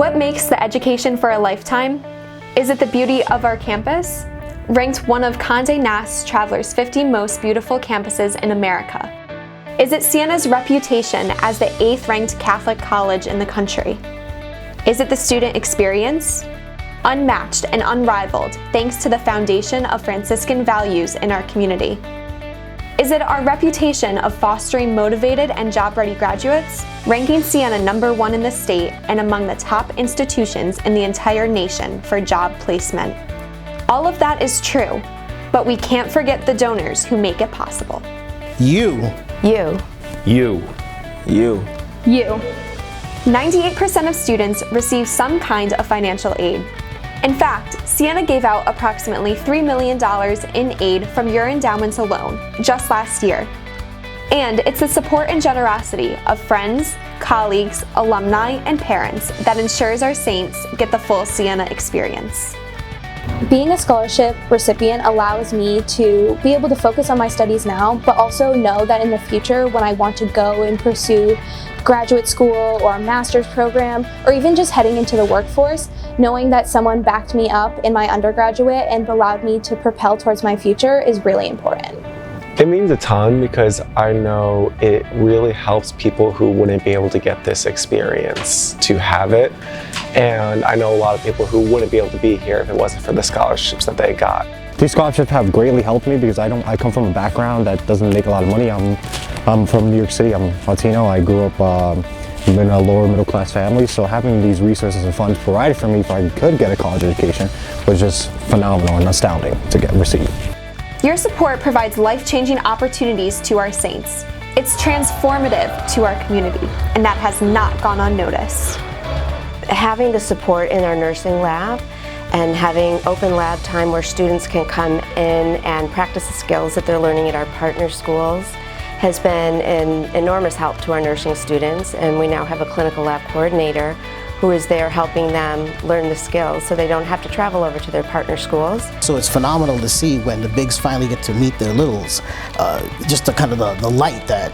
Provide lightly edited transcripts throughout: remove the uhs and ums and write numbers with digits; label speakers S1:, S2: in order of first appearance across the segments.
S1: What makes the education for a lifetime? Is it the beauty of our campus? Ranked one of Condé Nast Traveler's 50 most beautiful campuses in America. Is it Siena's reputation as the 8th ranked Catholic college in the country? Is it the student experience? Unmatched and unrivaled thanks to the foundation of Franciscan values in our community. Is it our reputation of fostering motivated and job-ready graduates, ranking Siena #1 in the state and among the top institutions in the entire nation for job placement? All of that is true, but we can't forget the donors who make it possible.
S2: You.
S1: 98% of students receive some kind of financial aid. In fact, Siena gave out approximately $3 million in aid from your endowments alone, just last year. And it's the support and generosity of friends, colleagues, alumni, and parents that ensures our saints get the full Siena experience.
S3: Being a scholarship recipient allows me to be able to focus on my studies now, but also know that in the future when I want to go and pursue graduate school or a master's program, or even just heading into the workforce, knowing that someone backed me up in my undergraduate and allowed me to propel towards my future is really important.
S4: It means a ton because I know it really helps people who wouldn't be able to get this experience to have it. And I know a lot of people who wouldn't be able to be here if it wasn't for the scholarships that they got.
S5: These scholarships have greatly helped me because I come from a background that doesn't make a lot of money. I'm from New York City, I'm Latino. I grew up in a lower middle class family, so having these resources and funds provided for me if I could get a college education was just phenomenal and astounding to receive.
S1: Your support provides life-changing opportunities to our saints. It's transformative to our community, and that has not gone unnoticed.
S6: Having the support in our nursing lab and having open lab time where students can come in and practice the skills that they're learning at our partner schools has been an enormous help to our nursing students, and we now have a clinical lab coordinator who is there helping them learn the skills so they don't have to travel over to their partner schools.
S2: So it's phenomenal to see when the bigs finally get to meet their littles, just the kind of the light that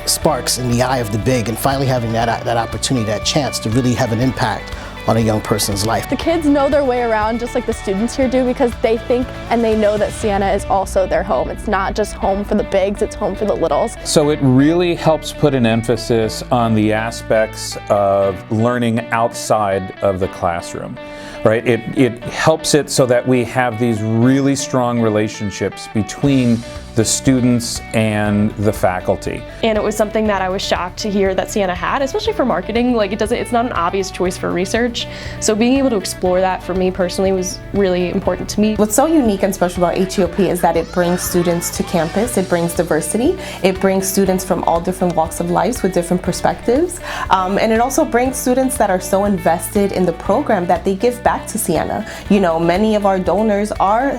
S2: sparks in the eye of the big, and finally having that opportunity, that chance to really have an impact on a young person's life.
S7: The kids know their way around just like the students here do because they think and they know that Siena is also their home. It's not just home for the bigs, it's home for the littles.
S8: So it really helps put an emphasis on the aspects of learning outside of the classroom, right? It helps it so that we have these really strong relationships between the students and the faculty.
S9: And it was something that I was shocked to hear that Siena had, especially for marketing. Like it's not an obvious choice for research. So being able to explore that for me personally was really important to me.
S10: What's so unique and special about HEOP is that it brings students to campus, it brings diversity, it brings students from all different walks of life with different perspectives, and it also brings students that are so invested in the program that they give back to Siena. You know, many of our donors are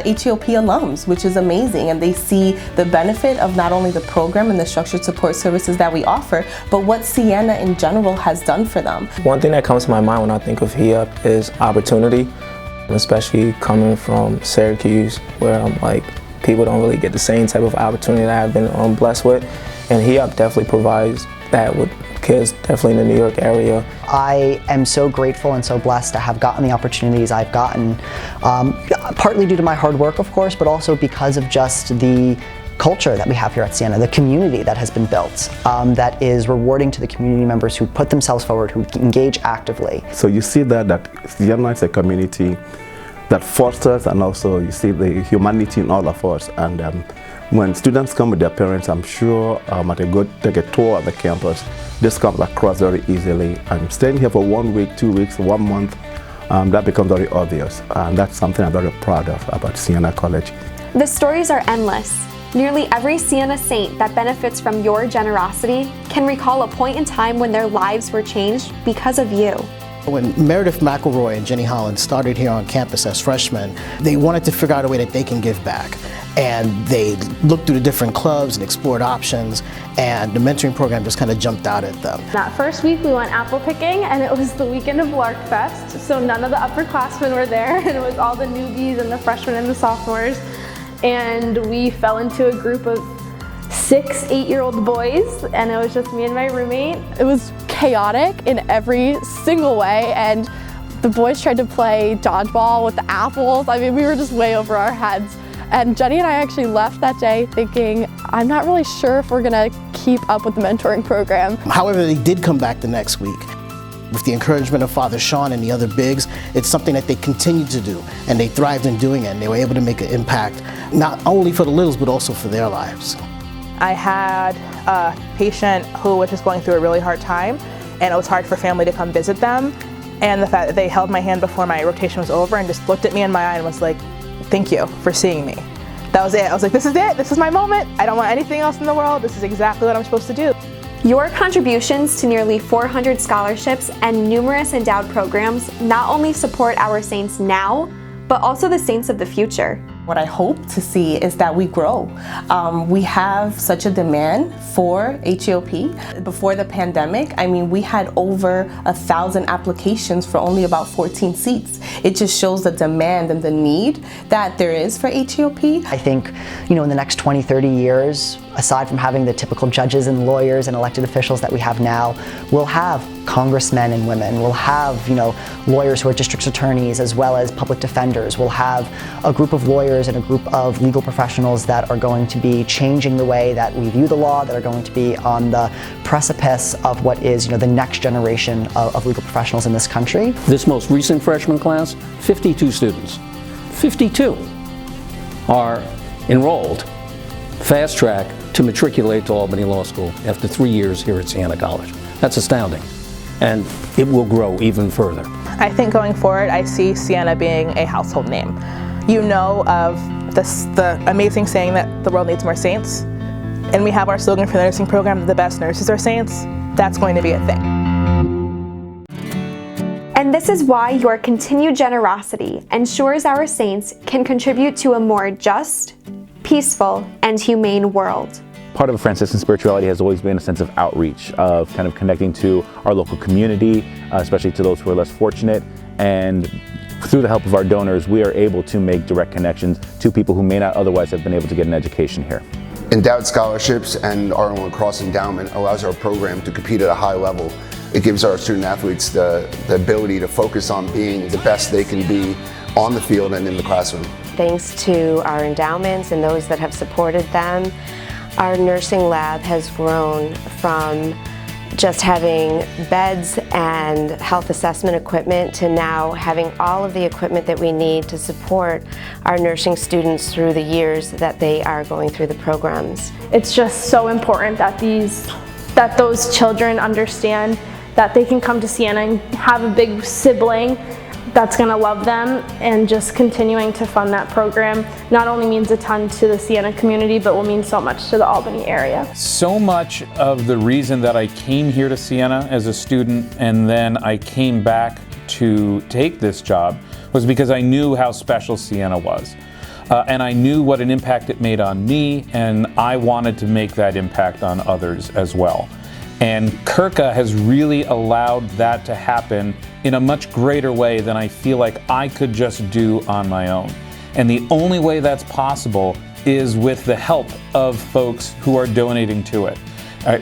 S10: HEOP alums, which is amazing, and they see the benefit of not only the program and the structured support services that we offer, but what Siena in general has done for them.
S11: One thing that comes to my mind when I think of HEOP is opportunity, especially coming from Syracuse, where I'm like, people don't really get the same type of opportunity that I've been blessed with, and HEOP definitely provides that with kids, definitely in the New York area.
S12: I am so grateful and so blessed to have gotten the opportunities I've gotten, partly due to my hard work, of course, but also because of just the culture that we have here at Siena, the community that has been built, that is rewarding to the community members who put themselves forward, who engage actively.
S13: So you see that Siena is a community that fosters, and also you see the humanity in all of us. And when students come with their parents, I'm sure take a tour of the campus, this comes across very easily. And staying here for 1 week, 2 weeks, 1 month, that becomes very obvious. And that's something I'm very proud of about Siena College.
S1: The stories are endless. Nearly every Siena saint that benefits from your generosity can recall a point in time when their lives were changed because of you.
S2: When Meredith McElroy and Jenny Holland started here on campus as freshmen, they wanted to figure out a way that they can give back. And they looked through the different clubs and explored options, and the mentoring program just kind of jumped out at them.
S7: That first week we went apple picking, and it was the weekend of Lark Fest, so none of the upperclassmen were there, and it was all the newbies and the freshmen and the sophomores. And we fell into a group of 6 8-year-old boys, and it was just me and my roommate. It was chaotic in every single way, and the boys tried to play dodgeball with the apples. I mean, we were just way over our heads. And Jenny and I actually left that day thinking, I'm not really sure if we're gonna keep up with the mentoring program.
S2: However, they did come back the next week. With the encouragement of Father Sean and the other bigs, it's something that they continued to do, and they thrived in doing it, and they were able to make an impact, not only for the littles, but also for their lives.
S14: I had a patient who was just going through a really hard time, and it was hard for family to come visit them. And the fact that they held my hand before my rotation was over and just looked at me in my eye and was like, thank you for seeing me. That was it. I was like, this is it. This is my moment. I don't want anything else in the world. This is exactly what I'm supposed to do.
S1: Your contributions to nearly 400 scholarships and numerous endowed programs not only support our saints now, but also the saints of the future.
S10: What I hope to see is that we grow. We have such a demand for HEOP. Before the pandemic, I mean, we had over 1,000 applications for only about 14 seats. It just shows the demand and the need that there is for HEOP.
S12: I think, in the next 20, 30 years, aside from having the typical judges and lawyers and elected officials that we have now, we'll have congressmen and women. We'll have, lawyers who are district attorneys as well as public defenders. We'll have a group of lawyers and a group of legal professionals that are going to be changing the way that we view the law, that are going to be on the precipice of what is, the next generation of legal professionals in this country.
S15: This most recent freshman class, 52 students. 52 are enrolled fast track to matriculate to Albany Law School after 3 years here at Siena College. That's astounding, and it will grow even further.
S14: I think going forward, I see Siena being a household name. You know of the amazing saying that the world needs more saints, and we have our slogan for the nursing program, the best nurses are saints. That's going to be a thing.
S1: And this is why your continued generosity ensures our saints can contribute to a more just, peaceful, and humane world.
S16: Part of Franciscan spirituality has always been a sense of outreach, of kind of connecting to our local community, especially to those who are less fortunate. And through the help of our donors, we are able to make direct connections to people who may not otherwise have been able to get an education here.
S17: Endowed scholarships and our own Cross Endowment allows our program to compete at a high level. It gives our student athletes the ability to focus on being the best they can be on the field and in the classroom.
S6: Thanks to our endowments and those that have supported them, our nursing lab has grown from just having beds and health assessment equipment to now having all of the equipment that we need to support our nursing students through the years that they are going through the programs.
S7: It's just so important that those children understand that they can come to Siena and have a big sibling that's going to love them, and just continuing to fund that program not only means a ton to the Siena community, but will mean so much to the Albany area.
S8: So much of the reason that I came here to Siena as a student and then I came back to take this job was because I knew how special Siena was. And I knew what an impact it made on me, and I wanted to make that impact on others as well. And Kirka has really allowed that to happen in a much greater way than I feel like I could just do on my own. And the only way that's possible is with the help of folks who are donating to it.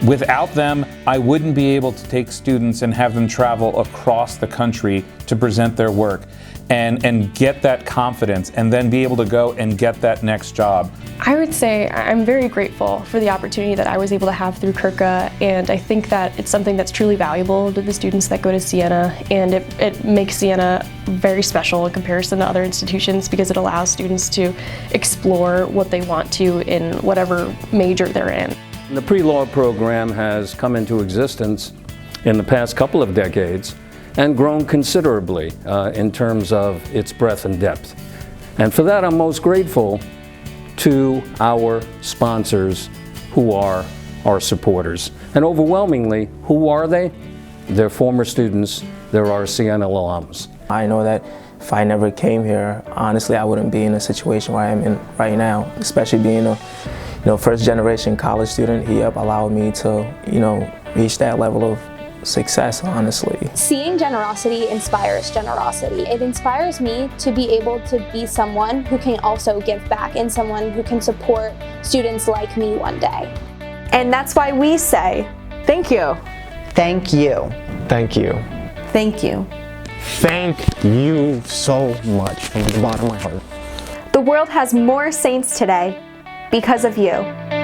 S8: Without them, I wouldn't be able to take students and have them travel across the country to present their work and get that confidence and then be able to go and get that next job.
S9: I would say I'm very grateful for the opportunity that I was able to have through Kirka, and I think that it's something that's truly valuable to the students that go to Siena, and it makes Siena very special in comparison to other institutions because it allows students to explore what they want to in whatever major they're in.
S15: The pre-law program has come into existence in the past couple of decades and grown considerably in terms of its breadth and depth. And for that, I'm most grateful to our sponsors who are our supporters. And overwhelmingly, who are they? They're former students, they're our Siena alums.
S11: I know that if I never came here, honestly, I wouldn't be in a situation where I'm in right now, especially being a first generation college student. He allowed me to, reach that level of success, honestly.
S3: Seeing generosity inspires generosity. It inspires me to be able to be someone who can also give back and someone who can support students like me one day.
S1: And that's why we say,
S14: thank you.
S12: Thank you.
S4: Thank you.
S6: Thank you.
S5: Thank you so much from the bottom of my heart.
S1: The world has more saints today because of you.